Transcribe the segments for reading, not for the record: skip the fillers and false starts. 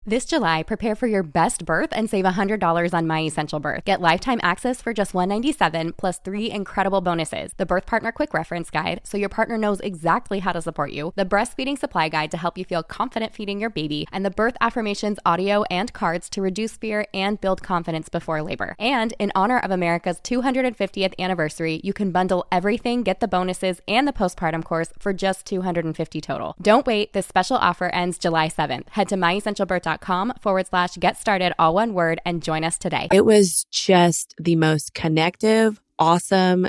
This July, prepare for your best birth and save $100 on My Essential Birth. Get lifetime access for just $197 plus 3 incredible bonuses. The Birth Partner Quick Reference Guide, so your partner knows exactly how to support you. The Breastfeeding Supply Guide to help you feel confident feeding your baby. And the Birth Affirmations audio and cards to reduce fear and build confidence before labor. And in honor of America's 250th anniversary, you can bundle everything, get the bonuses, and the postpartum course for just $250 total. Don't wait. This special offer ends July 7th. Head to myessentialbirth.com/get started, all one word, and join us today. It was just the most connective, awesome,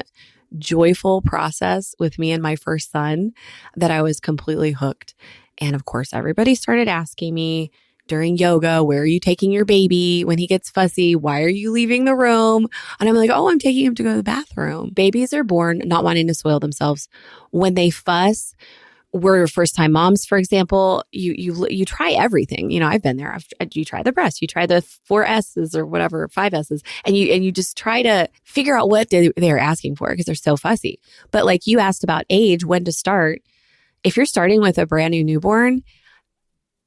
joyful process with me and my first son that I was completely hooked. And of course, everybody started asking me during yoga, where are you taking your baby when he gets fussy? Why are you leaving the room? And I'm like, oh, I'm taking him to go to the bathroom. Babies are born not wanting to soil themselves. When they fuss, we're first-time moms, for example, you try everything. You know, I've been there. You try the breast, you try the 4 S's or whatever, 5 S's, and you just try to figure out what they're asking for because they're so fussy. But like you asked about age, when to start. If you're starting with a brand new newborn,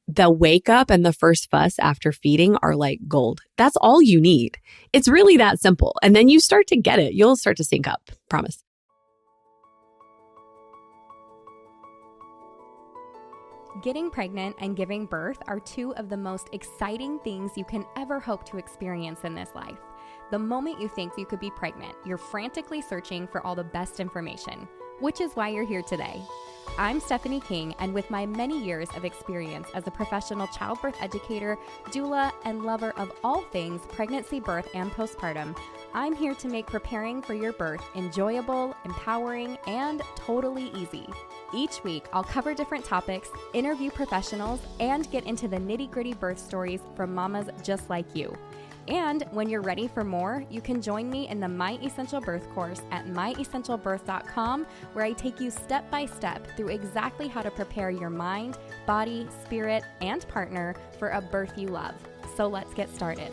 the wake up and the first fuss after feeding are like gold. That's all you need. It's really that simple. And then you start to get it. You'll start to sync up. Promise. Getting pregnant and giving birth are two of the most exciting things you can ever hope to experience in this life. The moment you think you could be pregnant, you're frantically searching for all the best information, which is why you're here today. I'm Stephanie King, and with my many years of experience as a professional childbirth educator, doula, and lover of all things pregnancy, birth, and postpartum, I'm here to make preparing for your birth enjoyable, empowering, and totally easy. Each week, I'll cover different topics, interview professionals, and get into the nitty-gritty birth stories from mamas just like you. And when you're ready for more, you can join me in the My Essential Birth course at myessentialbirth.com, where I take you step by step through exactly how to prepare your mind, body, spirit, and partner for a birth you love. So let's get started.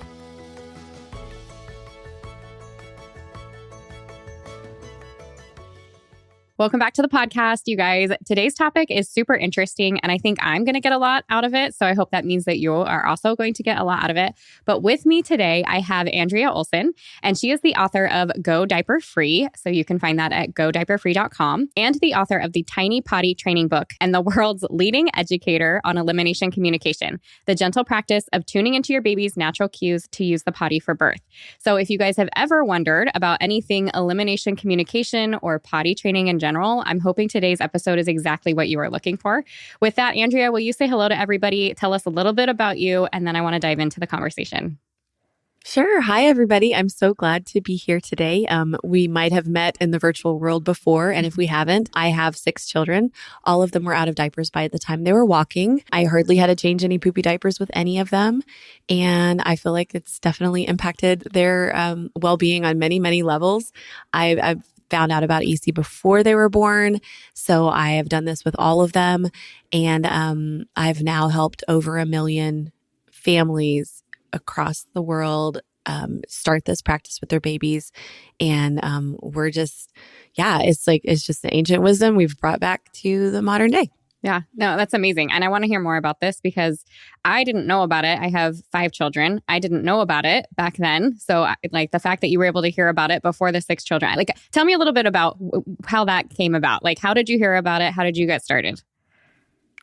Welcome back to the podcast, you guys. Today's topic is super interesting, and I think I'm going to get a lot out of it. So I hope that means that you are also going to get a lot out of it. But with me today, I have Andrea Olson, and she is the author of Go Diaper Free. So you can find that at godiaperfree.com, and the author of the Tiny Potty Training Book and the world's leading educator on elimination communication, the gentle practice of tuning into your baby's natural cues to use the potty for birth. So if you guys have ever wondered about anything elimination communication or potty training in general, I'm hoping today's episode is exactly what you are looking for. With that, Andrea, will you say hello to everybody? Tell us a little bit about you, and then I want to dive into the conversation. Sure. Hi, everybody. I'm so glad to be here today. We might have met in the virtual world before, and if we haven't, I have 6 children. All of them were out of diapers by the time they were walking. I hardly had to change any poopy diapers with any of them, and I feel like it's definitely impacted their well-being on many, many levels. I've found out about EC before they were born. So I have done this with all of them. And I've now helped over 1 million families across the world start this practice with their babies. And we're just, it's just the ancient wisdom we've brought back to the modern day. Yeah, no, that's amazing. And I want to hear more about this because I didn't know about it. I have 5 children. I didn't know about it back then. So like the fact that you were able to hear about it before the 6 children, like tell me a little bit about how that came about. Like, how did you hear about it? How did you get started?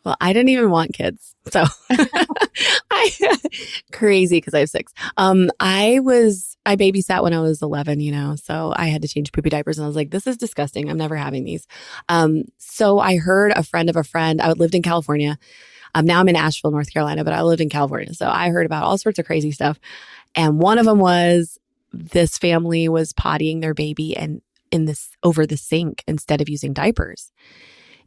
Well, I didn't even want kids. So crazy because I have 6. I babysat when I was 11, so I had to change poopy diapers and I was like, this is disgusting. I'm never having these. So I heard a friend of a friend. I lived in California. Now I'm in Asheville, North Carolina, but I lived in California. So I heard about all sorts of crazy stuff. And one of them was this family was pottying their baby and over the sink instead of using diapers.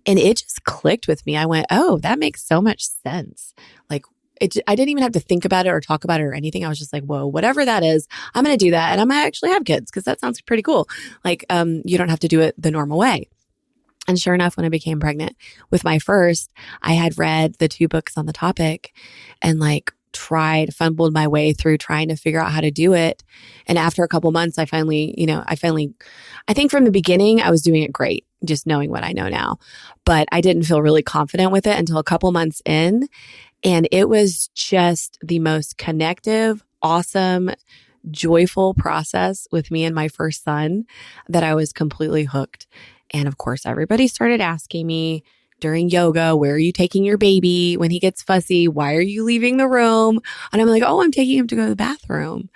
And it just clicked with me. I went, oh, that makes so much sense. Like, I didn't even have to think about it or talk about it or anything. I was just like, whoa, whatever that is, I'm going to do that. And I might actually have kids because that sounds pretty cool. Like, you don't have to do it the normal way. And sure enough, when I became pregnant with my first, I had read the 2 books on the topic and fumbled my way through trying to figure out how to do it. And after a couple months, I think from the beginning, I was doing it great, just knowing what I know now. But I didn't feel really confident with it until a couple months in. And it was just the most connective, awesome, joyful process with me and my first son that I was completely hooked. And of course, everybody started asking me during yoga, where are you taking your baby when he gets fussy? Why are you leaving the room? And I'm like, oh, I'm taking him to go to the bathroom.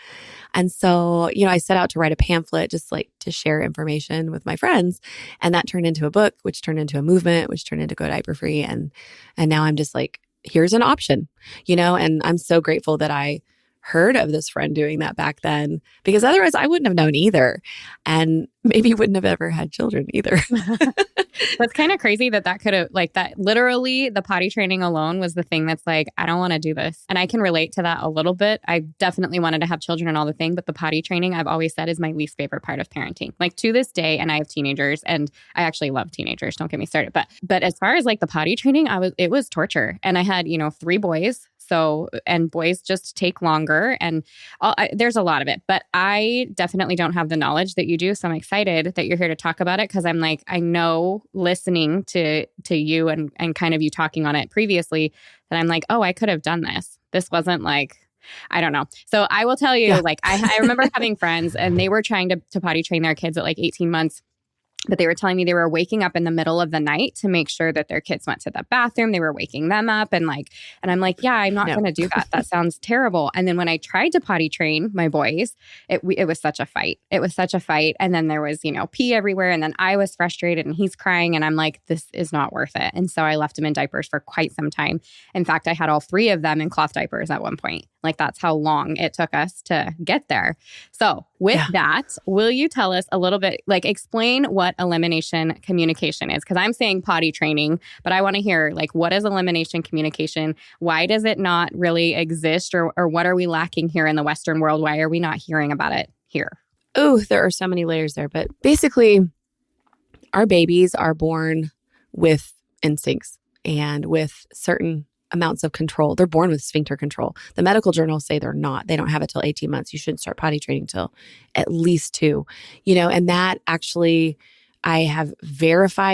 And so, I set out to write a pamphlet just like to share information with my friends. And that turned into a book, which turned into a movement, which turned into Go Diaper Free. And now I'm just like, here's an option, and I'm so grateful that I heard of this friend doing that back then, because otherwise I wouldn't have known either. And maybe wouldn't have ever had children either. That's kind of crazy that could have, like, that literally the potty training alone was the thing that's like, I don't want to do this. And I can relate to that a little bit. I definitely wanted to have children and all the thing, but the potty training I've always said is my least favorite part of parenting. Like, to this day, and I have teenagers, and I actually love teenagers, don't get me started. But as far as like the potty training, it was torture. And I had, 3 boys. So, and boys just take longer, and there's a lot of it, but I definitely don't have the knowledge that you do. So I'm excited that you're here to talk about it, because I'm like, I know listening to you and kind of you talking on it previously, that I'm like, oh, I could have done this. This wasn't like, I don't know. So I will tell you, like, I remember having friends and they were trying to potty train their kids at like 18 months. But they were telling me they were waking up in the middle of the night to make sure that their kids went to the bathroom. They were waking them up and I'm like, yeah, I'm not going to do that. That sounds terrible. And then when I tried to potty train my boys, it was such a fight. It was such a fight. And then there was, pee everywhere. And then I was frustrated and he's crying. And I'm like, this is not worth it. And so I left him in diapers for quite some time. In fact, I had all 3 of them in cloth diapers at one point. Like, that's how long it took us to get there. So with that, will you tell us a little bit, like, explain what elimination communication is? Because I'm saying potty training, but I want to hear, like, what is elimination communication? Why does it not really exist? Or what are we lacking here in the Western world? Why are we not hearing about it here? Oh, there are so many layers there. But basically, our babies are born with instincts and with certain amounts of control. They're born with sphincter control. The medical journals say they're not. They don't have it till 18 months. You shouldn't start potty training till at least 2, and that actually, I have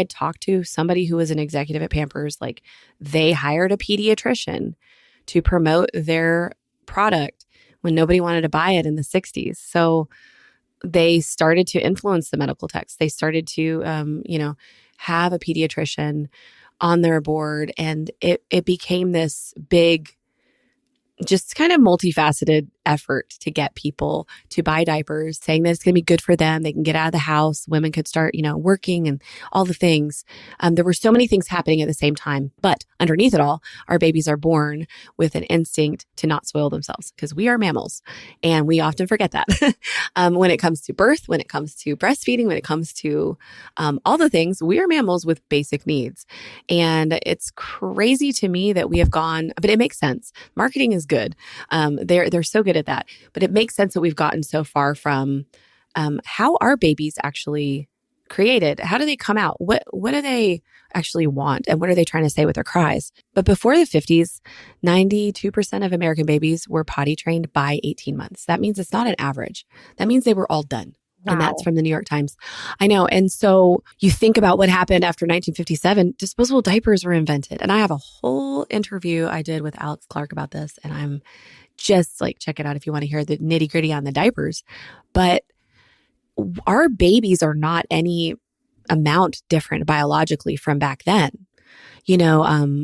talked to somebody who was an executive at Pampers. Like, they hired a pediatrician to promote their product when nobody wanted to buy it in the 60s. So they started to influence the medical text. They started to, have a pediatrician on their board. And it became this big, just kind of multifaceted effort to get people to buy diapers, saying that it's going to be good for them. They can get out of the house. Women could start, working and all the things. There were so many things happening at the same time. But underneath it all, our babies are born with an instinct to not soil themselves, because we are mammals. And we often forget that when it comes to birth, when it comes to breastfeeding, when it comes to all the things, we are mammals with basic needs. And it's crazy to me that we have gone, but it makes sense. Marketing is good. They're so good at that. But it makes sense that we've gotten so far from how are babies actually created? How do they come out? What do they actually want? And what are they trying to say with their cries? But before the 50s, 92% of American babies were potty trained by 18 months. That means it's not an average. That means they were all done. Wow. And that's from the New York Times. I know. And so you think about what happened after 1957, disposable diapers were invented. And I have a whole interview I did with Alex Clark about this. And I'm just like, check it out if you want to hear the nitty gritty on the diapers. But our babies are not any amount different biologically from back then.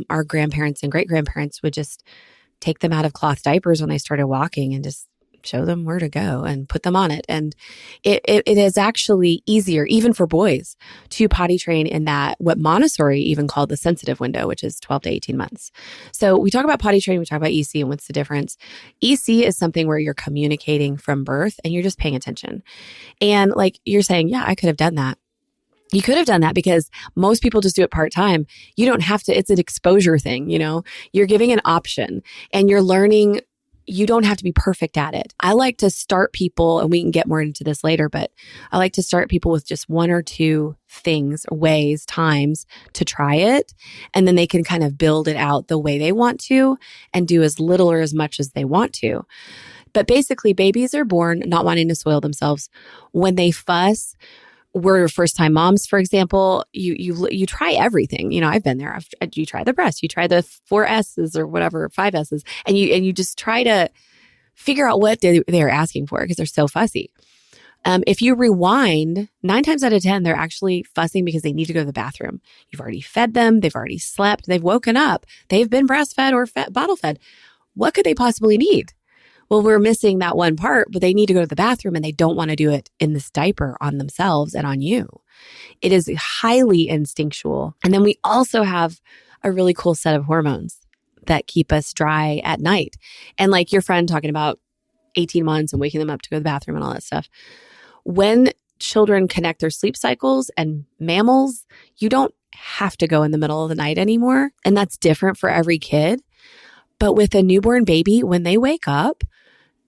Our grandparents and great grandparents would just take them out of cloth diapers when they started walking and just show them where to go and put them on it. And it is actually easier, even for boys, to potty train in that, what Montessori even called the sensitive window, which is 12 to 18 months. So we talk about potty training, we talk about EC and what's the difference. EC is something where you're communicating from birth and you're just paying attention. And like you're saying, yeah, I could have done that. You could have done that because most people just do it part-time. You don't have to, it's an exposure thing, you're giving an option and you're learning. You don't have to be perfect at it. I like to start people, and we can get more into this later, but I like to start people with just 1 or 2 things, ways, times to try it. And then they can kind of build it out the way they want to and do as little or as much as they want to. But basically, babies are born not wanting to soil themselves. When they fuss, we're first time moms, for example, you try everything. I've been there. You try the breast, you try the 4S's or whatever, 5S's, and you just try to figure out what they're asking for because they're so fussy. If you rewind, 9 times out of 10, they're actually fussing because they need to go to the bathroom. You've already fed them. They've already slept. They've woken up. They've been breastfed or bottle fed. What could they possibly need? Well, we're missing that one part, but they need to go to the bathroom and they don't want to do it in this diaper on themselves and on you. It is highly instinctual. And then we also have a really cool set of hormones that keep us dry at night. And like your friend talking about 18 months and waking them up to go to the bathroom and all that stuff. When children connect their sleep cycles and mammals, you don't have to go in the middle of the night anymore. And that's different for every kid. But with a newborn baby, when they wake up,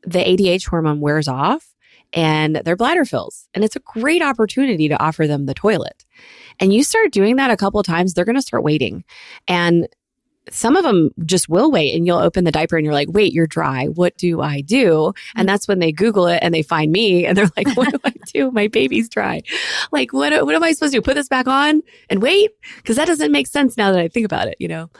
the ADH hormone wears off and their bladder fills. And it's a great opportunity to offer them the toilet. And you start doing that a couple of times, they're going to start waiting. And some of them just will wait, and you'll open the diaper and you're like, wait, you're dry. What do I do? And that's when they Google it and they find me and they're like, what do I do? My baby's dry. Like, what am I supposed to do? Put this back on and wait? Because that doesn't make sense now that I think about it,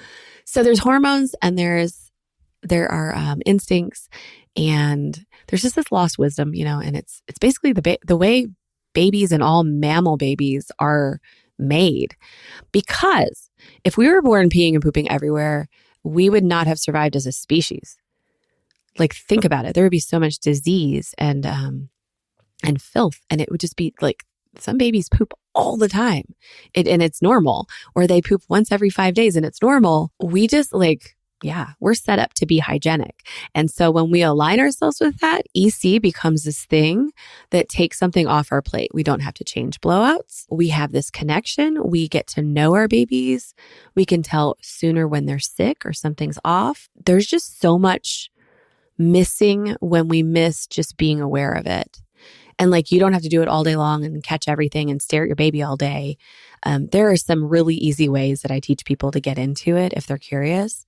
So there's hormones and there are instincts, and there's just this lost wisdom, and it's basically the way babies and all mammal babies are made. Because if we were born peeing and pooping everywhere, we would not have survived as a species. Like, think about it. There would be so much disease and filth, and it would just be like some babies poop all the time, and it's normal, or they poop once every 5 days and it's normal. We just we're set up to be hygienic. And so when we align ourselves with that, EC becomes this thing that takes something off our plate. We don't have to change blowouts. We have this connection. We get to know our babies. We can tell sooner when they're sick or something's off. There's just so much missing when we miss just being aware of it. And you don't have to do it all day long and catch everything and stare at your baby all day. There are some really easy ways that I teach people to get into it if they're curious.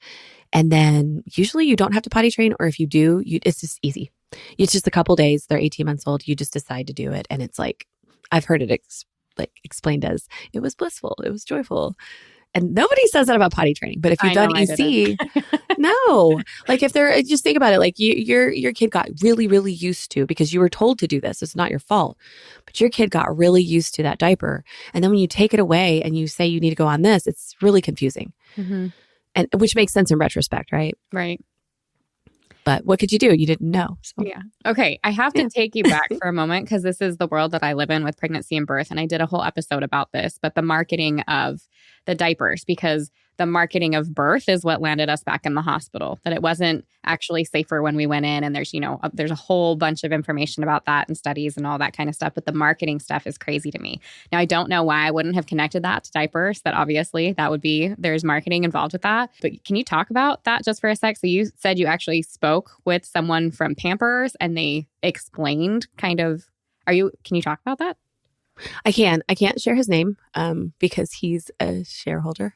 And then usually you don't have to potty train, or if you do, it's just easy. It's just a couple days. They're 18 months old. You just decide to do it. And it's I've heard it explained as, it was blissful. It was joyful. And nobody says that about potty training. But if you've done EC, no. If they're, just think about it. Your kid got really, really used to, because you were told to do this. It's not your fault. But your kid got really used to that diaper. And then when you take it away and you say you need to go on this, it's really confusing. Mm-hmm. And which makes sense in retrospect, right? Right. But what could you do? You didn't know. So. Yeah. Okay. I have to take you back for a moment, because this is the world that I live in with pregnancy and birth. And I did a whole episode about this, but the marketing of the diapers, because the marketing of birth is what landed us back in the hospital, that it wasn't actually safer when we went in. And there's a whole bunch of information about that and studies and all that kind of stuff. But the marketing stuff is crazy to me. Now, I don't know why I wouldn't have connected that to diapers, that obviously there's marketing involved with that. But can you talk about that just for a sec? So you said you actually spoke with someone from Pampers and they explained can you talk about that? I can't share his name because he's a stakeholder,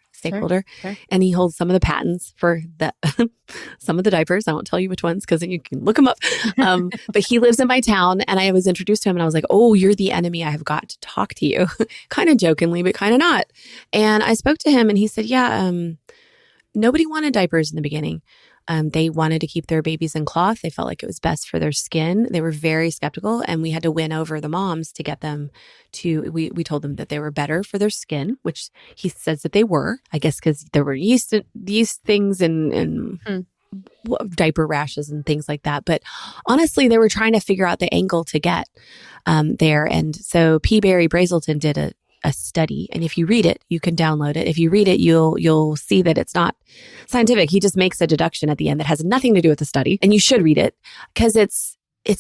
sure. And he holds some of the patents for some of the diapers. I won't tell you which ones because then you can look them up. But he lives in my town, and I was introduced to him, and I was like, "Oh, you're the enemy. I have got to talk to you," kind of jokingly, but kind of not. And I spoke to him, and he said, "Yeah, nobody wanted diapers in the beginning." They wanted to keep their babies in cloth. They felt like it was best for their skin. They were very skeptical, and we had to win over the moms to get them to, we told them that they were better for their skin, which he says that they were, I guess, because there were yeast things and diaper rashes and things like that. But honestly, they were trying to figure out the angle to get there. And so P. Barry Brazelton did a study. And if you read it, you can download it. If you read it, you'll see that it's not scientific. He just makes a deduction at the end that has nothing to do with the study. And you should read it because it's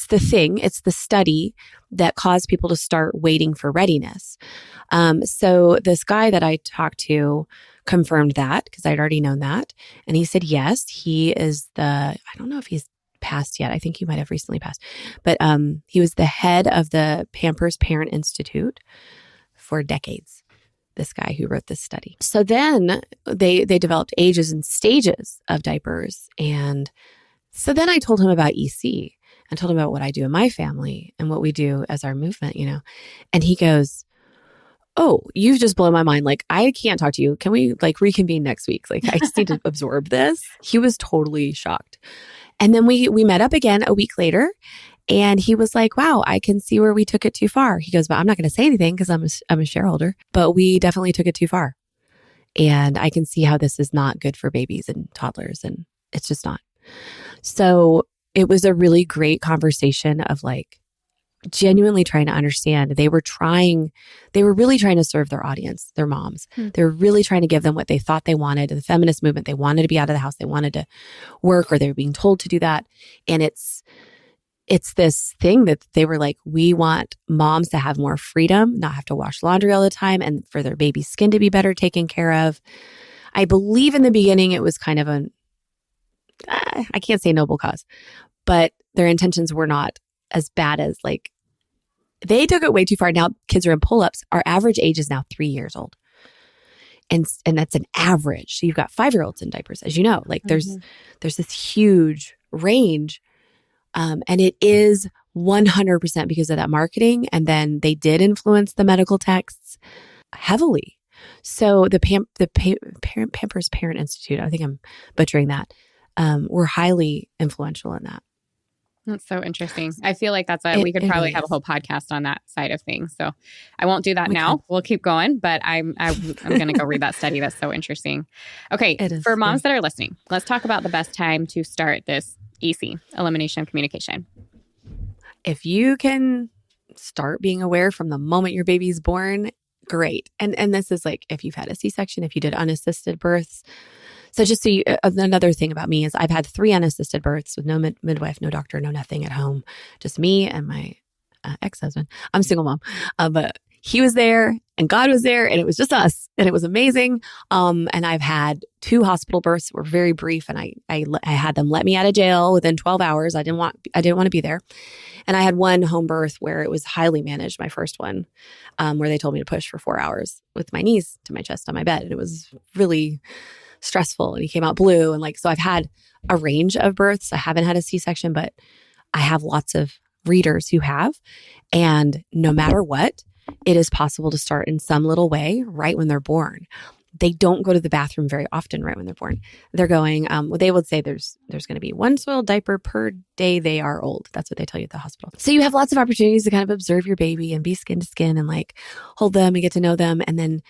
the study that caused people to start waiting for readiness. So this guy that I talked to confirmed that, because I'd already known that. And he said, yes, he is I don't know if he's passed yet. I think he might have recently passed, but he was the head of the Pampers Parent Institute for decades, this guy who wrote this study. So then they developed ages and stages of diapers. And so then I told him about EC and told him about what I do in my family and what we do as our movement, And he goes, oh, you've just blown my mind. Like, I can't talk to you. Can we like reconvene next week? Like, I just need to absorb this. He was totally shocked. And then we met up again a week later, and he was like, wow, I can see where we took it too far. He goes, but I'm not going to say anything because I'm a shareholder, but we definitely took it too far. And I can see how this is not good for babies and toddlers, and it's just not. So it was a really great conversation of like genuinely trying to understand. They were really trying to serve their audience, their moms. They were really trying to give them what they thought they wanted. The feminist movement, they wanted to be out of the house. They wanted to work, or they were being told to do that. And it's this thing that they were like, we want moms to have more freedom, not have to wash laundry all the time, and for their baby's skin to be better taken care of. I believe in the beginning it was kind of I can't say noble cause, but their intentions were not as bad as like, they took it way too far. Now kids are in pull-ups. Our average age is now 3 years old. And that's an average. So you've got 5-year-olds in diapers, as you know, like there's this huge range. And it is 100% because of that marketing. And then they did influence the medical texts heavily. So the Pampers Parent Institute, I think I'm butchering that, were highly influential in that. That's so interesting. I feel like we could probably have a whole podcast on that side of things. So I won't do that now. We'll keep going, but I'm going to go read that study. That's so interesting. Okay. For moms that are listening, let's talk about the best time to start this EC, elimination of communication. If you can start being aware from the moment your baby's born, great. And this is like if you've had a C-section, if you did unassisted births. So just so another thing about me is I've had 3 unassisted births with no midwife, no doctor, no nothing at home. Just me and my ex-husband. I'm a single mom, but he was there and God was there and it was just us and it was amazing. And I've had 2 hospital births that were very brief, and I had them let me out of jail within 12 hours. I didn't want to be there. And I had 1 home birth where it was highly managed, my first one, where they told me to push for 4 hours with my knees to my chest on my bed. And it was really stressful, and he came out blue. And like, so I've had a range of births. I haven't had a C-section, but I have lots of readers who have. And no matter what, it is possible to start in some little way right when they're born. They don't go to the bathroom very often right when they're born. They're going, they would say there's going to be 1 soiled diaper per day they are old. That's what they tell you at the hospital. So you have lots of opportunities to kind of observe your baby and be skin to skin and like hold them and get to know them. And then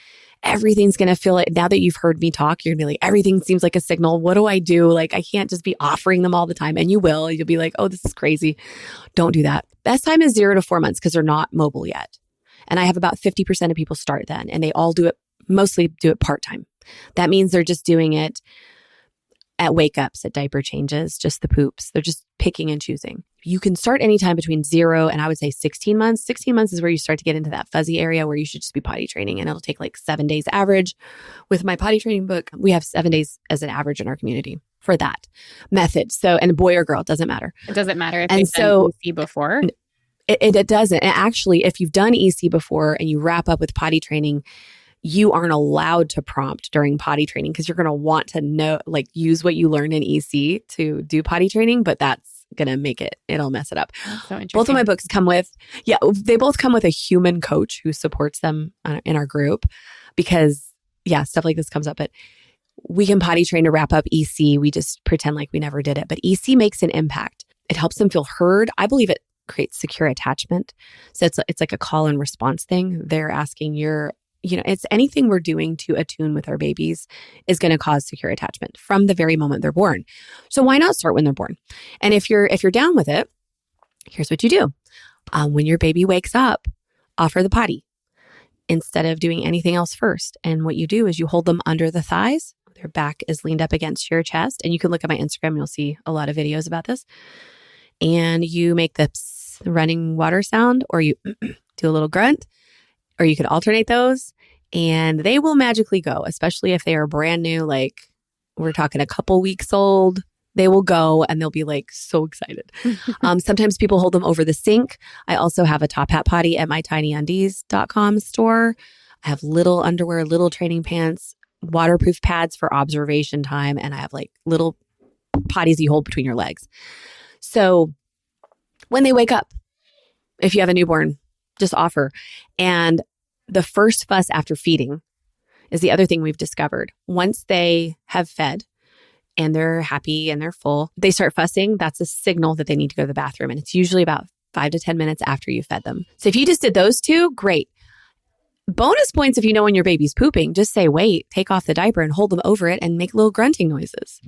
everything's going to feel like, now that you've heard me talk, you're going to be like, everything seems like a signal. What do I do? Like, I can't just be offering them all the time. And you will. You'll be like, oh, this is crazy. Don't do that. Best time is 0 to 4 months because they're not mobile yet. And I have about 50% of people start then, and they all mostly do it part-time. That means they're just doing it at wake-ups, at diaper changes, just the poops. They're just picking and choosing. You can start anytime between 0 and I would say 16 months. 16 months is where you start to get into that fuzzy area where you should just be potty training, and it'll take like 7 days average. With my potty training book, we have 7 days as an average in our community for that method. So, and boy or girl, it doesn't matter. It doesn't matter if they've done EC before? It doesn't. And actually, if you've done EC before and you wrap up with potty training, you aren't allowed to prompt during potty training because you're going to want to know, like use what you learned in EC to do potty training, but that's going to it'll mess it up. That's so interesting. Both of my books they both come with a human coach who supports them in our group because stuff like this comes up, but we can potty train to wrap up EC. We just pretend like we never did it, but EC makes an impact. It helps them feel heard. I believe it creates secure attachment. So it's like a call and response thing. They're asking it's anything we're doing to attune with our babies is going to cause secure attachment from the very moment they're born. So why not start when they're born? And if you're down with it, here's what you do. When your baby wakes up, offer the potty instead of doing anything else first. And what you do is you hold them under the thighs. Their back is leaned up against your chest. And you can look at my Instagram. You'll see a lot of videos about this. And you make the running water sound, or you do a little grunt, or you could alternate those, and they will magically go, especially if they are brand new, like we're talking a couple weeks old. They will go and they'll be like so excited. Sometimes people hold them over the sink. I also have a top hat potty at my tinyundies.com store. I have little underwear, little training pants, waterproof pads for observation time, and I have like little potties you hold between your legs. So when they wake up, if you have a newborn, just offer. And the first fuss after feeding is the other thing we've discovered. Once they have fed and they're happy and they're full, they start fussing. That's a signal that they need to go to the bathroom. And it's usually about 5 to 10 minutes after you fed them. So if you just did those two, great. Bonus points if you know when your baby's pooping. Just say, wait, take off the diaper and hold them over it and make little grunting noises.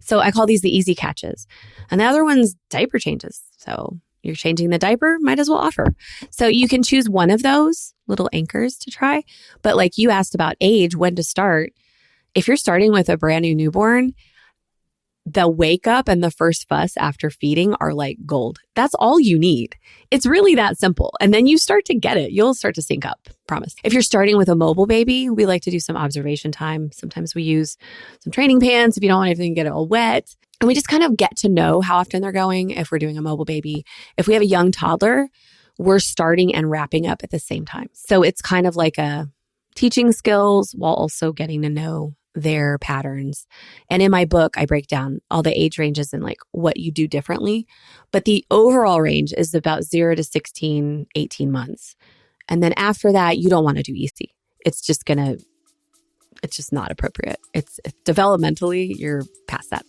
So I call these the easy catches. And the other one's diaper changes. So you're changing the diaper, might as well offer. So you can choose one of those little anchors to try. But like you asked about age, when to start. If you're starting with a brand new newborn, the wake up and the first fuss after feeding are like gold. That's all you need. It's really that simple. And then you start to get it. You'll start to sync up, promise. If you're starting with a mobile baby, we like to do some observation time. Sometimes we use some training pants if you don't want anything to get it all wet. And we just kind of get to know how often they're going if we're doing a mobile baby. If we have a young toddler, we're starting and wrapping up at the same time. So it's kind of like a teaching skills while also getting to know their patterns. And in my book, I break down all the age ranges and like what you do differently. But the overall range is about 0 to 16, 18 months. And then after that, you don't want to do EC. It's just not appropriate. It's developmentally, you're past that.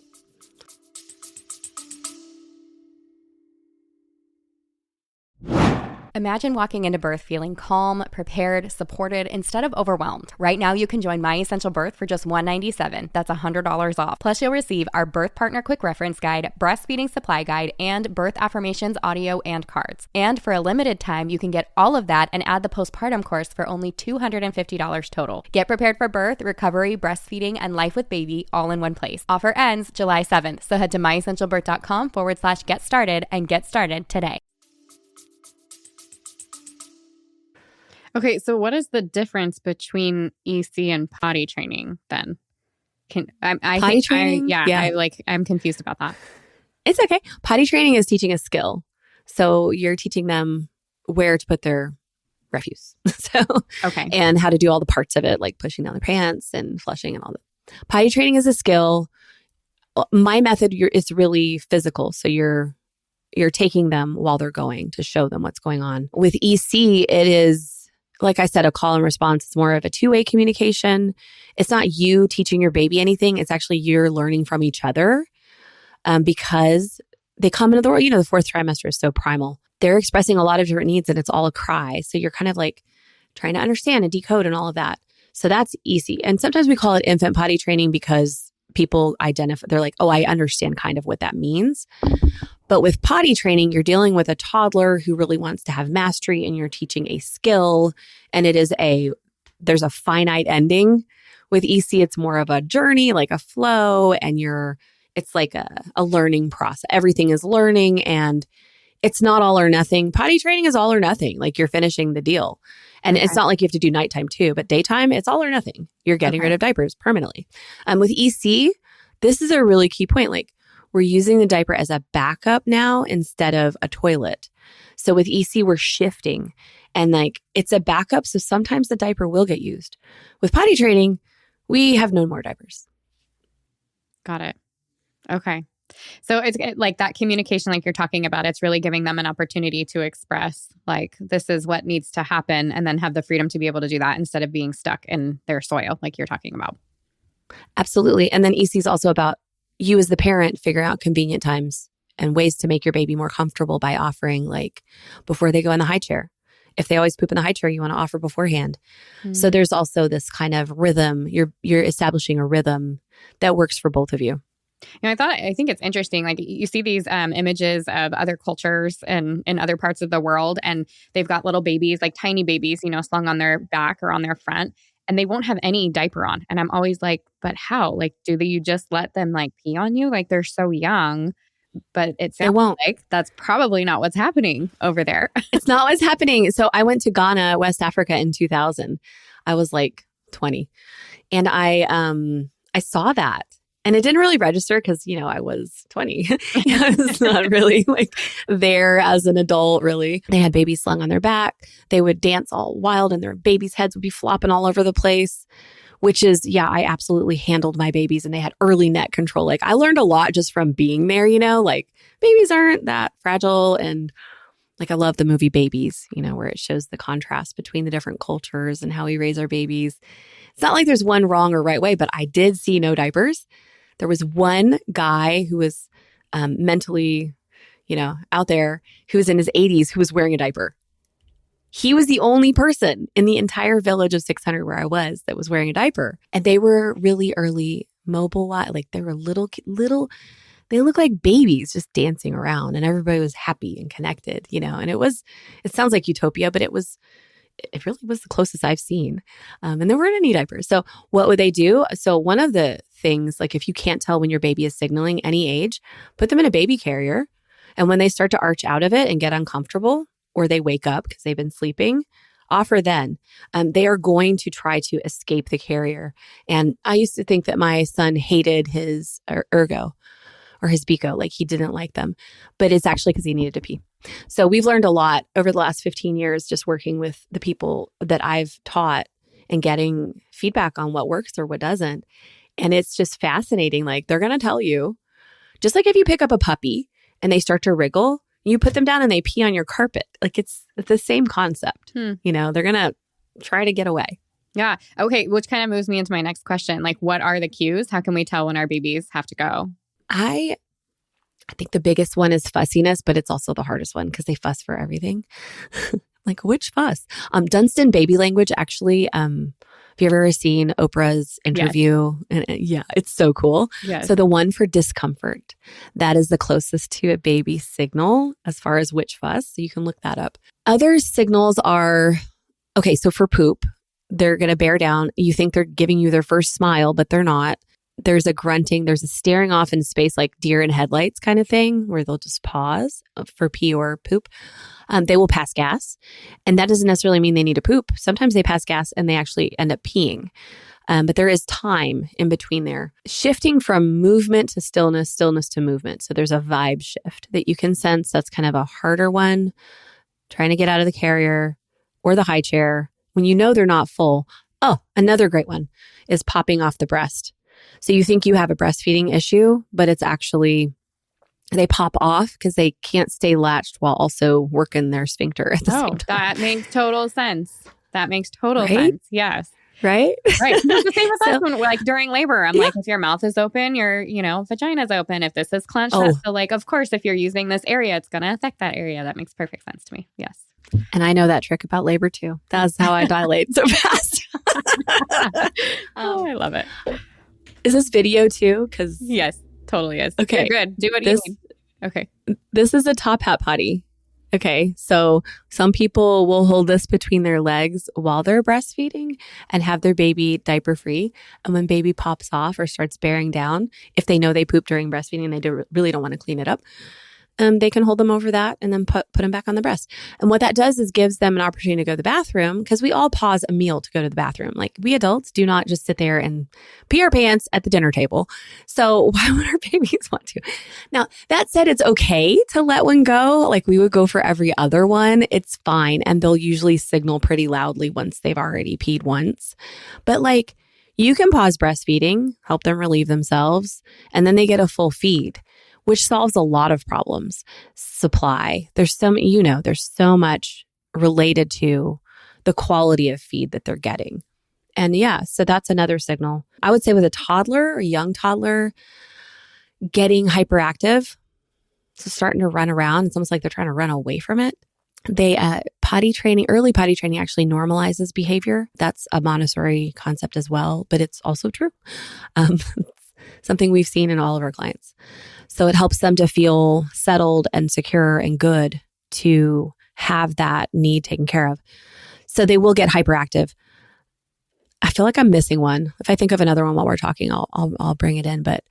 Imagine walking into birth feeling calm, prepared, supported, instead of overwhelmed. Right now, you can join My Essential Birth for just $197. That's $100 off. Plus, you'll receive our Birth Partner Quick Reference Guide, Breastfeeding Supply Guide, and Birth Affirmations audio and cards. And for a limited time, you can get all of that and add the postpartum course for only $250 total. Get prepared for birth, recovery, breastfeeding, and life with baby all in one place. Offer ends July 7th, so head to myessentialbirth.com/get started and get started today. Okay, so what is the difference between EC and potty training then? Potty training? I'm confused about that. It's okay. Potty training is teaching a skill. So you're teaching them where to put their refuse. Okay. And how to do all the parts of it, like pushing down their pants and flushing and all that. Potty training is a skill. My method is really physical. So you're taking them while they're going to show them what's going on. With EC, it is, like I said, a call and response. It's more of a two-way communication. It's not you teaching your baby anything. It's actually you're learning from each other because they come into the world. You know, the fourth trimester is so primal. They're expressing a lot of different needs and it's all a cry. So you're kind of like trying to understand and decode and all of that. So that's easy. And sometimes we call it infant potty training because people identify, they're like, oh, I understand kind of what that means. But with potty training, you're dealing with a toddler who really wants to have mastery and you're teaching a skill. And there's a finite ending. With EC, it's more of a journey, like a flow, and it's like a learning process. Everything is learning and it's not all or nothing. Potty training is all or nothing. Like you're finishing the deal. And It's not like you have to do nighttime too, but daytime, it's all or nothing. You're getting rid of diapers permanently. With EC, this is a really key point. Like we're using the diaper as a backup now instead of a toilet. So with EC, we're shifting and like it's a backup. So sometimes the diaper will get used. With potty training, we have no more diapers. Got it. Okay. So it's like that communication, like you're talking about, it's really giving them an opportunity to express like, this is what needs to happen and then have the freedom to be able to do that instead of being stuck in their soil, like you're talking about. Absolutely. And then EC is also about you as the parent figuring out convenient times and ways to make your baby more comfortable by offering like before they go in the high chair. If they always poop in the high chair, you want to offer beforehand. Mm-hmm. So there's also this kind of rhythm. You're establishing a rhythm that works for both of you. You know, I think it's interesting. Like you see these images of other cultures and in other parts of the world, and they've got little babies, like tiny babies, you know, slung on their back or on their front, and they won't have any diaper on. And I'm always like, but how? Like, you just let them like pee on you? Like they're so young. But it sounds like that's probably not what's happening over there. It's not what's happening. So I went to Ghana, West Africa in 2000. I was like 20. And I saw that. And it didn't really register because, you know, I was 20. I was not really like there as an adult, really. They had babies slung on their back. They would dance all wild and their babies' heads would be flopping all over the place, which is, I absolutely handled my babies and they had early neck control. Like I learned a lot just from being there, you know, like babies aren't that fragile and Like I love the movie Babies, where it shows the contrast between the different cultures and how we raise our babies. It's not like there's one wrong or right way, but I did see no diapers. There was one guy who was mentally, out there, who was in his 80s, who was wearing a diaper. He was the only person in the entire village of 600 where I was that was wearing a diaper. And they were really early mobile. Like they were little, they looked like babies just dancing around, and everybody was happy and connected, and it sounds like utopia, but it really was the closest I've seen. And there weren't any diapers. So what would they do? So one of the things, like if you can't tell when your baby is signaling any age, put them in a baby carrier. And when they start to arch out of it and get uncomfortable, or they wake up because they've been sleeping, offer then. They are going to try to escape the carrier. And I used to think that my son hated his Ergo or his Bico, like he didn't like them, but it's actually because he needed to pee. So we've learned a lot over the last 15 years just working with the people that I've taught and getting feedback on what works or what doesn't. And it's just fascinating. Like they're going to tell you, just like if you pick up a puppy and they start to wriggle, you put them down and they pee on your carpet. Like it's the same concept. They're going to try to get away. Yeah. Okay. Which kind of moves me into my next question. Like, what are the cues? How can we tell when our babies have to go? I think the biggest one is fussiness, but it's also the hardest one because they fuss for everything. Like which fuss? Dunstan baby language, actually. Have you ever seen Oprah's interview? Yes. And yeah, it's so cool. Yes. So the one for discomfort, that is the closest to a baby signal as far as which fuss. So you can look that up. Other signals are, okay, so for poop, they're going to bear down. You think they're giving you their first smile, but they're not. There's a grunting, there's a staring off in space like deer in headlights kind of thing where they'll just pause for pee or poop. They will pass gas, and that doesn't necessarily mean they need to poop. Sometimes they pass gas and they actually end up peeing. But there is time in between there. Shifting from movement to stillness, stillness to movement. So there's a vibe shift that you can sense. That's kind of a harder one. Trying to get out of the carrier or the high chair when you know they're not full. Oh, another great one is popping off the breast. So you think you have a breastfeeding issue, but it's actually, they pop off because they can't stay latched while also working their sphincter at the same time. That makes total sense. That makes total sense. Yes. Right? Right. It's the same with us when like during labor. I'm like, if your mouth is open, your, vagina's open. If this is clenched, so like, of course, if you're using this area, it's going to affect that area. That makes perfect sense to me. Yes. And I know that trick about labor too. That's how I dilate so fast. I love it. Is this video too? Because yes, totally is. Okay, you're good. Do what you need. Okay. This is a top hat potty. Okay, so some people will hold this between their legs while they're breastfeeding and have their baby diaper free. And when baby pops off or starts bearing down, if they know they pooped during breastfeeding and they really don't want to clean it up, they can hold them over that and then put them back on the breast. And what that does is gives them an opportunity to go to the bathroom, because we all pause a meal to go to the bathroom. Like we adults do not just sit there and pee our pants at the dinner table. So why would our babies want to? Now, that said, it's okay to let one go. Like we would go for every other one. It's fine. And they'll usually signal pretty loudly once they've already peed once. But like you can pause breastfeeding, help them relieve themselves, and then they get a full feed, which solves a lot of problems. Supply. There's so much related to the quality of feed that they're getting. And yeah, so that's another signal. I would say with a toddler, a young toddler, getting hyperactive, so starting to run around. It's almost like they're trying to run away from it. Early potty training actually normalizes behavior. That's a Montessori concept as well, but it's also true. Something we've seen in all of our clients. So it helps them to feel settled and secure and good to have that need taken care of. So they will get hyperactive. I feel like I'm missing one. If I think of another one while we're talking, I'll bring it in. But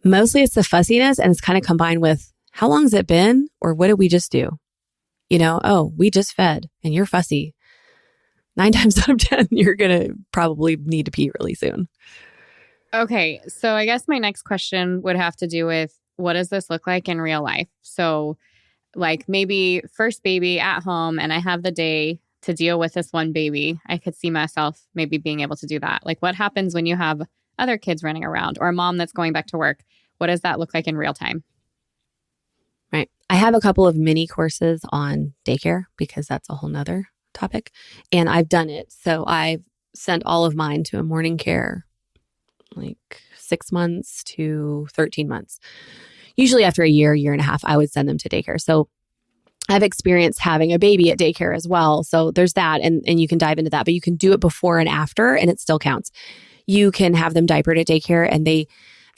mostly it's the fussiness, and it's kind of combined with how long has it been, or what did we just do? We just fed and you're fussy. 9 times out of 10, you're going to probably need to pee really soon. Okay. So I guess my next question would have to do with, what does this look like in real life? So like maybe first baby at home and I have the day to deal with this one baby. I could see myself maybe being able to do that. Like what happens when you have other kids running around or a mom that's going back to work? What does that look like in real time? Right. I have a couple of mini courses on daycare because that's a whole nother topic. And I've done it. So I've sent all of mine to a morning care, like 6 months to 13 months. Usually after a year and a half, I would send them to daycare. So I've experienced having a baby at daycare as well. So there's that, and you can dive into that, but you can do it before and after, and it still counts. You can have them diapered at daycare, and they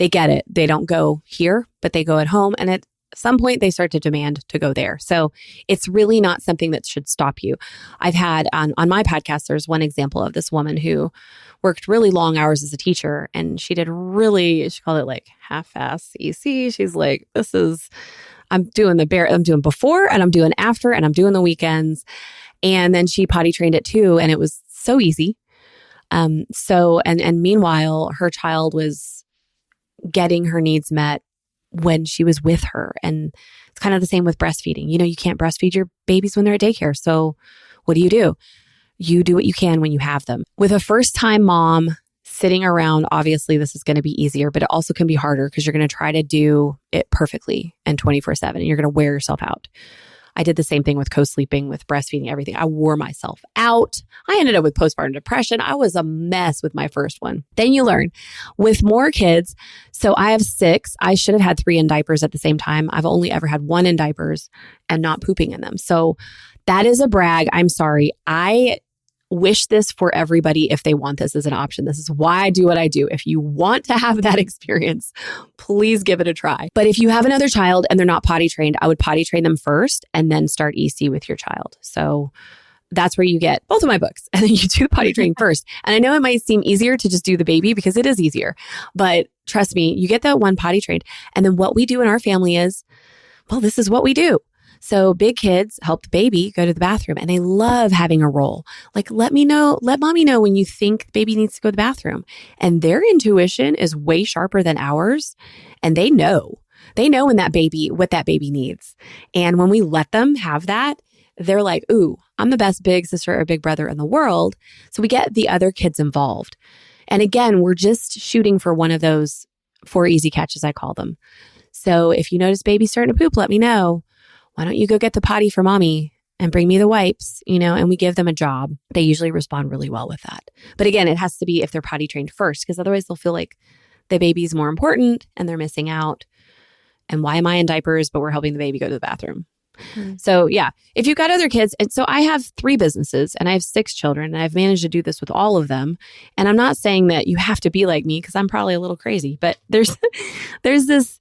get it. They don't go here, but they go at home, and at some point they start to demand to go there. So it's really not something that should stop you. I've had on my podcast, there's one example of this woman who worked really long hours as a teacher, and she did she called it like half-ass EC. She's like, I'm doing before and I'm doing after and I'm doing the weekends. And then she potty trained it too. And it was so easy. And meanwhile, her child was getting her needs met when she was with her. And it's kind of the same with breastfeeding. You can't breastfeed your babies when they're at daycare. So what do? You do what you can when you have them. With a first-time mom sitting around, obviously this is going to be easier, but it also can be harder because you're going to try to do it perfectly and 24/7, and you're going to wear yourself out. I did the same thing with co-sleeping, with breastfeeding, everything. I wore myself out. I ended up with postpartum depression. I was a mess with my first one. Then you learn with more kids. So I have 6. I should have had 3 in diapers at the same time. I've only ever had 1 in diapers and not pooping in them. So that is a brag. I'm sorry. I wish this for everybody if they want this as an option. This is why I do what I do. If you want to have that experience, please give it a try. But if you have another child and they're not potty trained, I would potty train them first and then start EC with your child. So that's where you get both of my books, and then you do the potty training first. And I know it might seem easier to just do the baby because it is easier, but trust me, you get that one potty trained. And then what we do in our family is, well, this is what we do. So big kids help the baby go to the bathroom, and they love having a role. Like, let mommy know when you think the baby needs to go to the bathroom. And their intuition is way sharper than ours. And they know what that baby needs. And when we let them have that, they're like, ooh, I'm the best big sister or big brother in the world. So we get the other kids involved. And again, we're just shooting for one of those 4 easy catches, I call them. So if you notice baby starting to poop, let me know. Why don't you go get the potty for mommy and bring me the wipes, and we give them a job. They usually respond really well with that. But again, it has to be if they're potty trained first, because otherwise they'll feel like the baby's more important and they're missing out. And why am I in diapers, but we're helping the baby go to the bathroom? Mm-hmm. So yeah, if you've got other kids, and so I have 3 businesses and I have 6 children, and I've managed to do this with all of them. And I'm not saying that you have to be like me, because I'm probably a little crazy, but there's this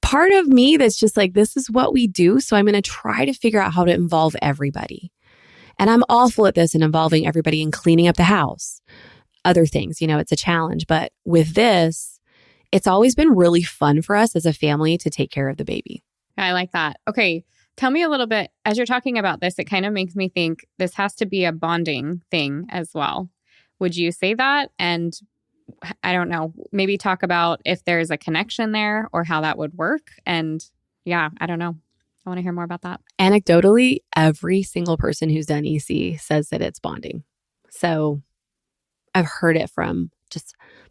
part of me that's just like, this is what we do. So I'm going to try to figure out how to involve everybody. And I'm awful at this and involving everybody and cleaning up the house. Other things, it's a challenge. But with this, it's always been really fun for us as a family to take care of the baby. I like that. Okay. Tell me a little bit, as you're talking about this, it kind of makes me think this has to be a bonding thing as well. Would you say that? And I don't know, maybe talk about if there's a connection there or how that would work. And yeah, I don't know. I want to hear more about that. Anecdotally, every single person who's done EC says that it's bonding. So I've heard it from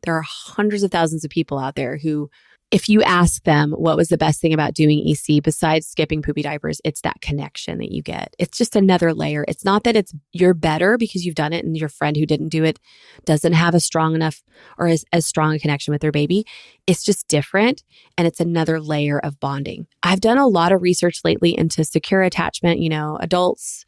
there are hundreds of thousands of people out there who, if you ask them what was the best thing about doing EC besides skipping poopy diapers, it's that connection that you get. It's just another layer. It's not that you're better because you've done it and your friend who didn't do it doesn't have a strong enough or as strong a connection with their baby. It's just different, and it's another layer of bonding. I've done a lot of research lately into secure attachment, adults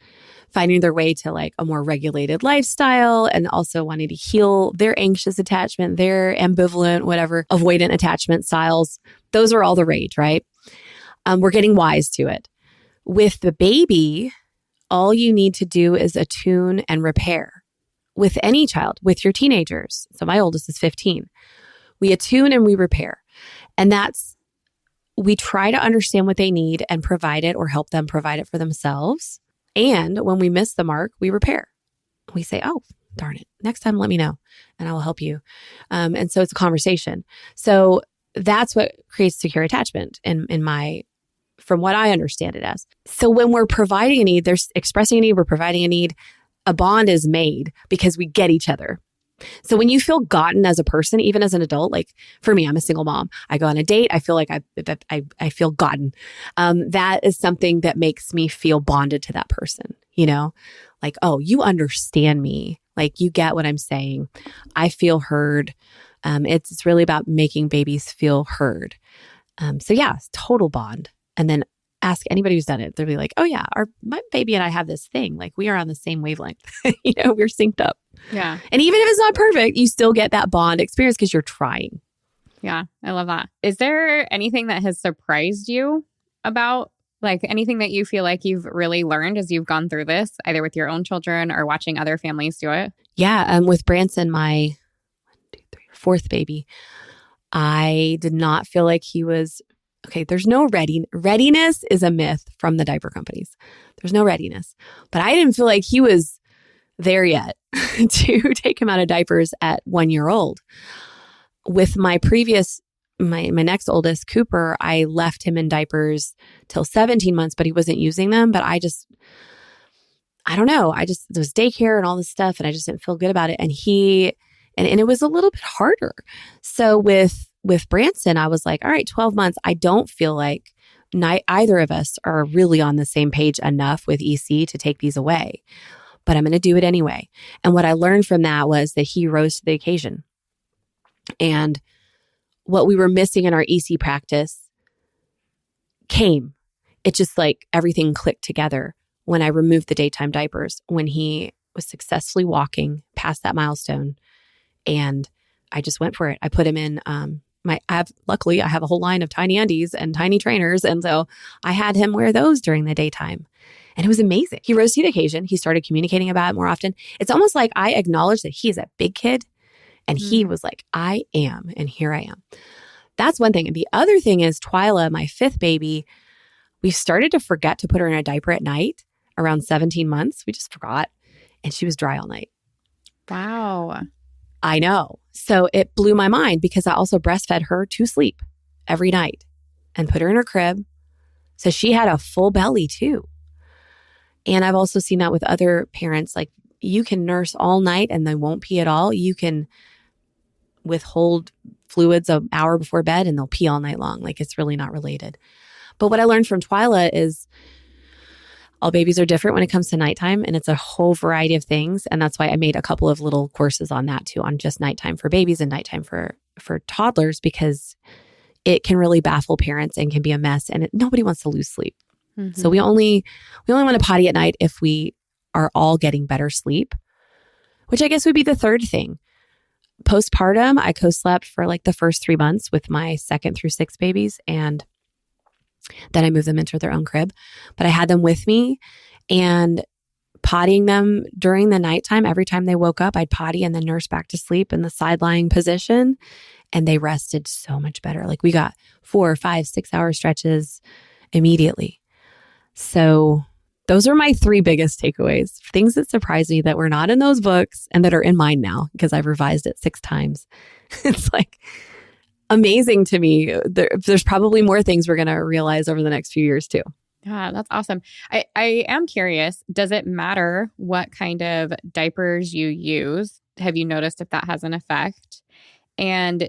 finding their way to like a more regulated lifestyle and also wanting to heal their anxious attachment, their ambivalent, whatever, avoidant attachment styles. Those are all the rage, right? We're getting wise to it. With the baby, all you need to do is attune and repair. With any child, with your teenagers. So my oldest is 15. We attune and we repair. And we try to understand what they need and provide it or help them provide it for themselves. And when we miss the mark, we repair. We say, oh, darn it. Next time, let me know and I will help you. And so it's a conversation. So that's what creates secure attachment from what I understand it as. So when we're providing a need, there's expressing a need, we're providing a need, a bond is made because we get each other. So when you feel gotten as a person, even as an adult, like for me, I'm a single mom. I go on a date. I feel like I feel gotten. That is something that makes me feel bonded to that person, like, oh, you understand me. Like you get what I'm saying. I feel heard. It's really about making babies feel heard. So yeah, total bond. And then ask anybody who's done it. They'll be like, oh yeah, my baby and I have this thing. Like we are on the same wavelength. We're synced up. Yeah. And even if it's not perfect, you still get that bond experience because you're trying. Yeah, I love that. Is there anything that has surprised you about, like anything that you feel like you've really learned as you've gone through this, either with your own children or watching other families do it? Yeah. With Branson, my 4th baby, I did not feel like he was, okay, there's no readiness is a myth from the diaper companies. There's no readiness. But I didn't feel like he was there yet to take him out of diapers at 1 year old. With my next oldest, Cooper, I left him in diapers till 17 months, but he wasn't using them. But I don't know. There was daycare and all this stuff, and I just didn't feel good about it. And and it was a little bit harder. So with Branson, I was like, all right, 12 months. I don't feel like either of us are really on the same page enough with EC to take these away, but I'm going to do it anyway. And what I learned from that was that he rose to the occasion. And what we were missing in our EC practice came. It just like everything clicked together when I removed the daytime diapers, when he was successfully walking past that milestone. And I just went for it. I put him in luckily I have a whole line of tiny undies and tiny trainers. And so I had him wear those during the daytime. And it was amazing. He rose to the occasion. He started communicating about it more often. It's almost like I acknowledged that he's a big kid. And he was like, I am. And here I am. That's one thing. And the other thing is Twyla, my 5th baby, we started to forget to put her in a diaper at night around 17 months. We just forgot. And she was dry all night. Wow. I know. So it blew my mind because I also breastfed her to sleep every night and put her in her crib. So she had a full belly too. And I've also seen that with other parents. Like you can nurse all night and they won't pee at all. You can withhold fluids an hour before bed and they'll pee all night long. Like it's really not related. But what I learned from Twyla is all babies are different when it comes to nighttime, and it's a whole variety of things. And that's why I made a couple of little courses on that too, on just nighttime for babies and nighttime for toddlers, because it can really baffle parents and can be a mess, and nobody wants to lose sleep. Mm-hmm. So we only want to potty at night if we are all getting better sleep, which I guess would be the third thing. Postpartum, I co-slept for like the first 3 months with my 2nd through 6th babies, and then I moved them into their own crib. But I had them with me and pottying them during the nighttime. Every time they woke up, I'd potty and then nurse back to sleep in the side lying position. And they rested so much better. Like we got 4, 5, 6 hour stretches immediately. So those are my 3 biggest takeaways. Things that surprised me that were not in those books and that are in mine now because I've revised it 6 times. It's like amazing to me. There's probably more things we're going to realize over the next few years too. Yeah, that's awesome. I am curious, does it matter what kind of diapers you use? Have you noticed if that has an effect? And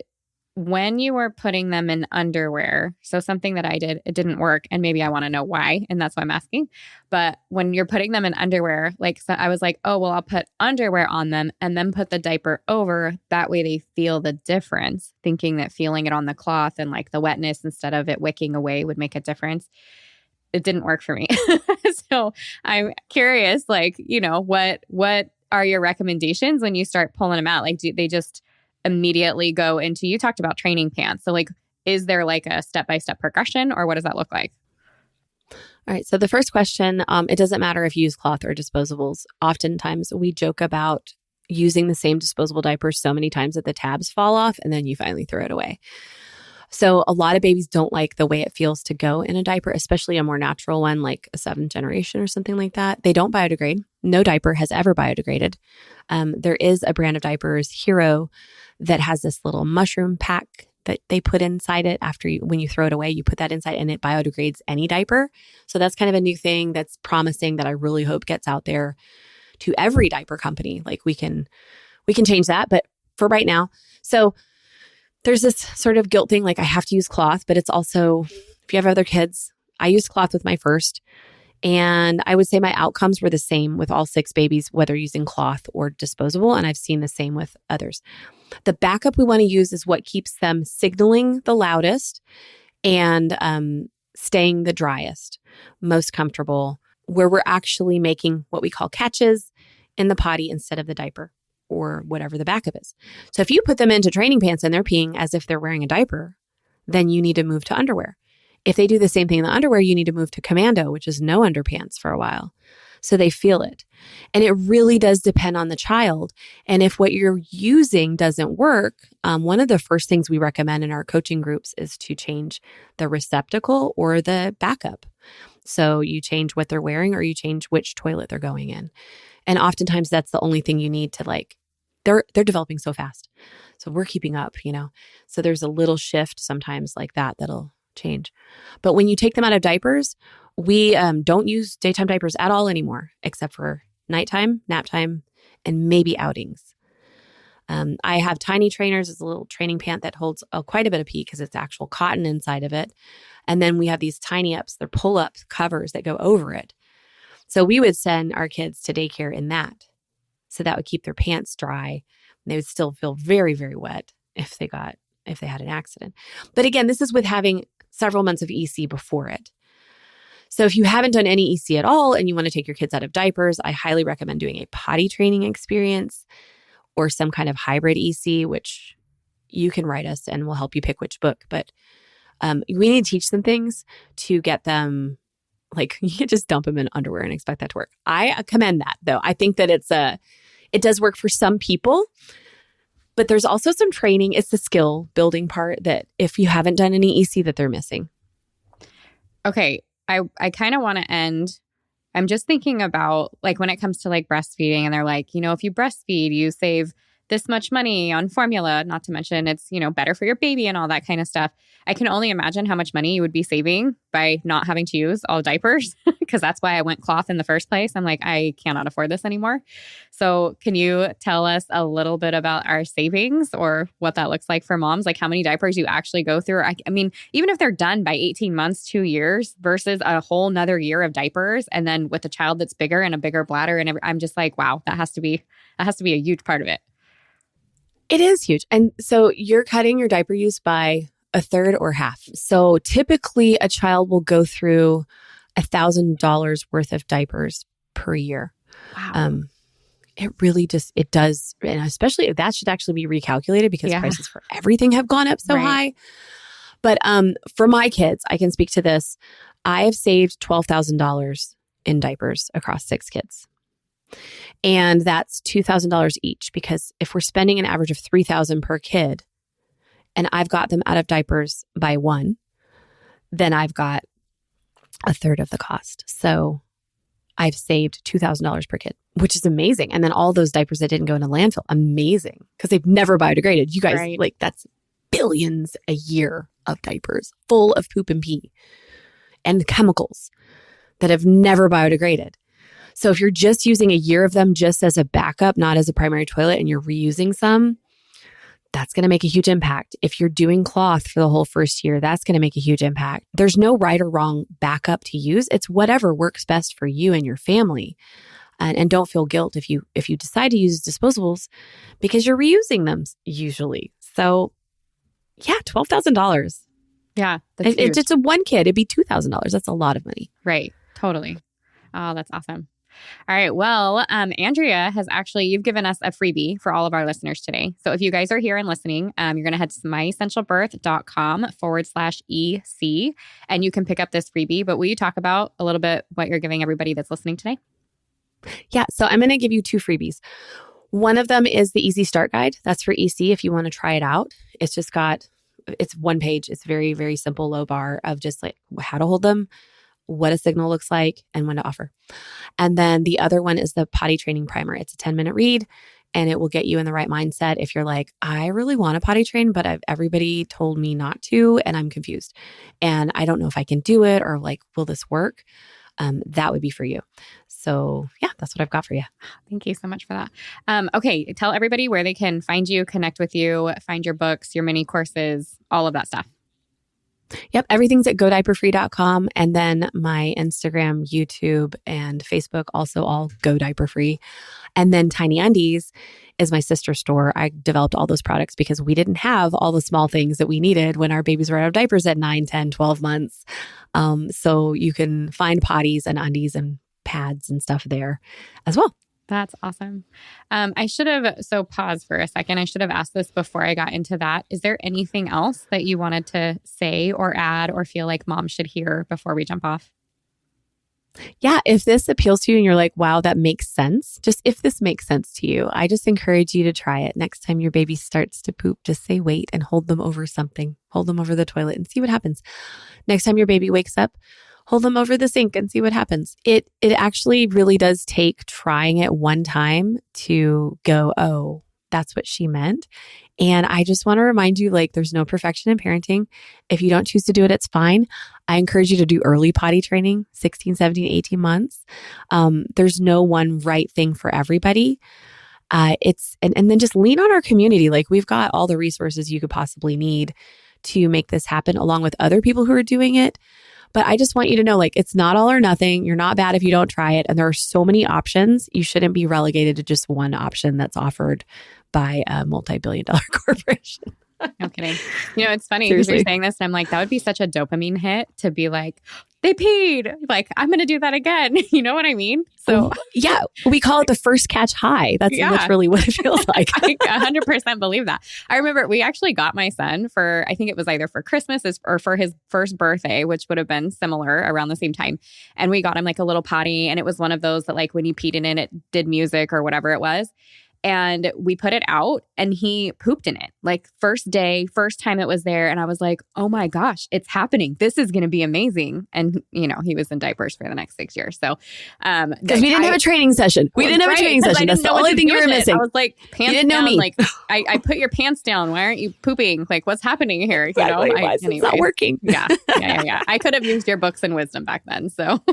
when you were putting them in underwear, so something that I did, it didn't work, and maybe I want to know why, and that's why I'm asking. But when you're putting them in underwear, like so I was like, oh, well, I'll put underwear on them and then put the diaper over. That way they feel the difference, thinking that feeling it on the cloth and like the wetness instead of it wicking away would make a difference. It didn't work for me. So I'm curious, like, what are your recommendations when you start pulling them out? Like, do they just immediately go into, you talked about training pants. So like, is there like a step-by-step progression, or what does that look like? All right. So the first question, it doesn't matter if you use cloth or disposables. Oftentimes we joke about using the same disposable diaper so many times that the tabs fall off and then you finally throw it away. So a lot of babies don't like the way it feels to go in a diaper, especially a more natural one like a 7th generation or something like that. They don't biodegrade. No diaper has ever biodegraded. There is a brand of diapers, Hero, that has this little mushroom pack that they put inside it when you throw it away, you put that inside and it biodegrades any diaper. So that's kind of a new thing that's promising that I really hope gets out there to every diaper company. Like we can we can change that. But for right now, so there's this sort of guilt thing, like I have to use cloth, but it's also, if you have other kids, I used cloth with my first, and I would say my outcomes were the same with all 6 babies, whether using cloth or disposable. And I've seen the same with others. The backup we want to use is what keeps them signaling the loudest and staying the driest, most comfortable, where we're actually making what we call catches in the potty instead of the diaper or whatever the backup is. So if you put them into training pants and they're peeing as if they're wearing a diaper, then you need to move to underwear. If they do the same thing in the underwear, you need to move to commando, which is no underpants for a while. So they feel it. And it really does depend on the child. And if what you're using doesn't work, one of the first things we recommend in our coaching groups is to change the receptacle or the backup. So you change what they're wearing or you change which toilet they're going in. And oftentimes that's the only thing you need to they're developing so fast. So we're keeping up, So there's a little shift sometimes like that'll change. But when you take them out of diapers, we don't use daytime diapers at all anymore, except for nighttime, nap time, and maybe outings. I have Tiny Trainers. It's a little training pant that holds quite a bit of pee because it's actual cotton inside of it. And then we have these Tiny Ups. They're pull-up covers that go over it. So we would send our kids to daycare in that. So that would keep their pants dry. They would still feel very, very wet if they had an accident. But again, this is with having several months of EC before it. So if you haven't done any EC at all and you want to take your kids out of diapers, I highly recommend doing a potty training experience or some kind of hybrid EC, which you can write us and we'll help you pick which book. But we need to teach them things to get them, you can't just dump them in underwear and expect that to work. I commend that though. I think that it does work for some people, but there's also some training. It's the skill building part that if you haven't done any EC that they're missing. Okay. I kind of want to end. I'm just thinking about when it comes to breastfeeding and they're if you breastfeed, you save this much money on formula, not to mention it's, better for your baby and all that kind of stuff. I can only imagine how much money you would be saving by not having to use all diapers because that's why I went cloth in the first place. I'm I cannot afford this anymore. So can you tell us a little bit about our savings or what that looks like for moms? How many diapers you actually go through? I mean, even if they're done by 18 months, 2 years versus a whole nother year of diapers. And then with a child that's bigger and a bigger bladder and I'm just wow, that has to be a huge part of it. It is huge. And so you're cutting your diaper use by a third or half. So typically a child will go through $1,000 worth of diapers per year. Wow. It really it does. And especially if that should actually be recalculated because prices for everything have gone up so high. But for my kids, I can speak to this. I have saved $12,000 in diapers across 6 kids. And that's $2,000 each because if we're spending an average of $3,000 per kid and I've got them out of diapers by 1, then I've got a third of the cost. So I've saved $2,000 per kid, which is amazing. And then all those diapers that didn't go into landfill, amazing because they've never biodegraded. You guys, that's billions a year of diapers full of poop and pee and chemicals that have never biodegraded. So if you're just using a year of them just as a backup, not as a primary toilet, and you're reusing some, that's going to make a huge impact. If you're doing cloth for the whole first year, that's going to make a huge impact. There's no right or wrong backup to use. It's whatever works best for you and your family. And don't feel guilt if you decide to use disposables because you're reusing them usually. So yeah, $12,000. Yeah. It's just a one kid. It'd be $2,000. That's a lot of money. Right. Totally. Oh, that's awesome. All right. Well, Andrea you've given us a freebie for all of our listeners today. So if you guys are here and listening, you're going to head to myessentialbirth.com/EC and you can pick up this freebie. But will you talk about a little bit what you're giving everybody that's listening today? Yeah. So I'm going to give you 2 freebies. One of them is the Easy Start Guide. That's for EC if you want to try it out. It's 1 page. It's very, very simple, low bar of just how to hold them, what a signal looks like, and when to offer. And then the other one is the potty training primer. It's a 10-minute read and it will get you in the right mindset if you're I really want to potty train, but everybody told me not to and I'm confused. And I don't know if I can do it or will this work? That would be for you. So yeah, that's what I've got for you. Thank you so much for that. Okay. Tell everybody where they can find you, connect with you, find your books, your mini courses, all of that stuff. Yep. Everything's at godiaperfree.com. And then my Instagram, YouTube, and Facebook, also all Go Diaper Free. And then Tiny Undies is my sister store. I developed all those products because we didn't have all the small things that we needed when our babies were out of diapers at 9, 10, 12 months. So you can find potties and undies and pads and stuff there as well. That's awesome. So pause for a second. I should have asked this before I got into that. Is there anything else that you wanted to say or add or feel like mom should hear before we jump off? Yeah, if this appeals to you and you're like, wow, that makes sense. Just if this makes sense to you, I just encourage you to try it. Next time your baby starts to poop, just say, wait, and hold them over something. Hold them over the toilet and see what happens. Next time your baby wakes up, hold them over the sink and see what happens. It actually really does take trying it one time to go, oh, that's what she meant. And I just want to remind you, like, there's no perfection in parenting. If you don't choose to do it, it's fine. I encourage you to do early potty training, 16, 17, 18 months. There's no one right thing for everybody. And then just lean on our community. Like, we've got all the resources you could possibly need to make this happen, along with other people who are doing it. But I just want you to know, like, it's not all or nothing. You're not bad if you don't try it. And there are so many options. You shouldn't be relegated to just one option that's offered by a multi-billion-dollar corporation. No kidding. It's funny because you're saying this and I'm like, that would be such a dopamine hit to be like, they peed. Like, I'm going to do that again. You know what I mean? So yeah, we call it the first catch high. That's literally what it feels like. I 100% believe that. I remember we actually got my son for, I think it was either for Christmas or for his first birthday, which would have been similar around the same time. And we got him like a little potty. And it was one of those that, like, when you peed in it, it did music or whatever it was. And we put it out and he pooped in it. Like, first day, first time it was there. And I was like, oh my gosh, it's happening. This is going to be amazing. And, he was in diapers for the next 6 years. So, because we didn't have a training session. We didn't have a training session. That's the only thing you were missing. I was like, pants you didn't down. Know me. Like, I put your pants down. Why aren't you pooping? Like, what's happening here? Exactly. It's not working. Yeah. I could have used your books and wisdom back then. So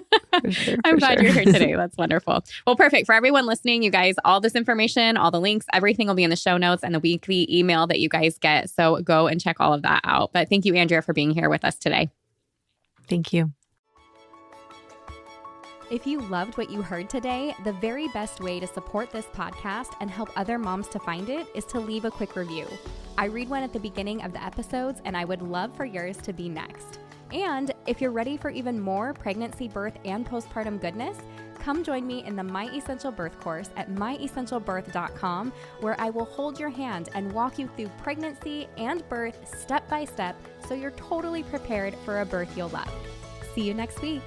I'm glad you're here today. That's wonderful. Well, perfect. For everyone listening, you guys, all this information, all the links, everything will be in the show notes and the weekly email that you guys get. So go and check all of that out. But thank you, Andrea, for being here with us today. Thank you. If you loved what you heard today, the very best way to support this podcast and help other moms to find it is to leave a quick review. I read one at the beginning of the episodes, and I would love for yours to be next. And if you're ready for even more pregnancy, birth, and postpartum goodness, come join me in the My Essential Birth course at myessentialbirth.com, where I will hold your hand and walk you through pregnancy and birth step by step so you're totally prepared for a birth you'll love. See you next week.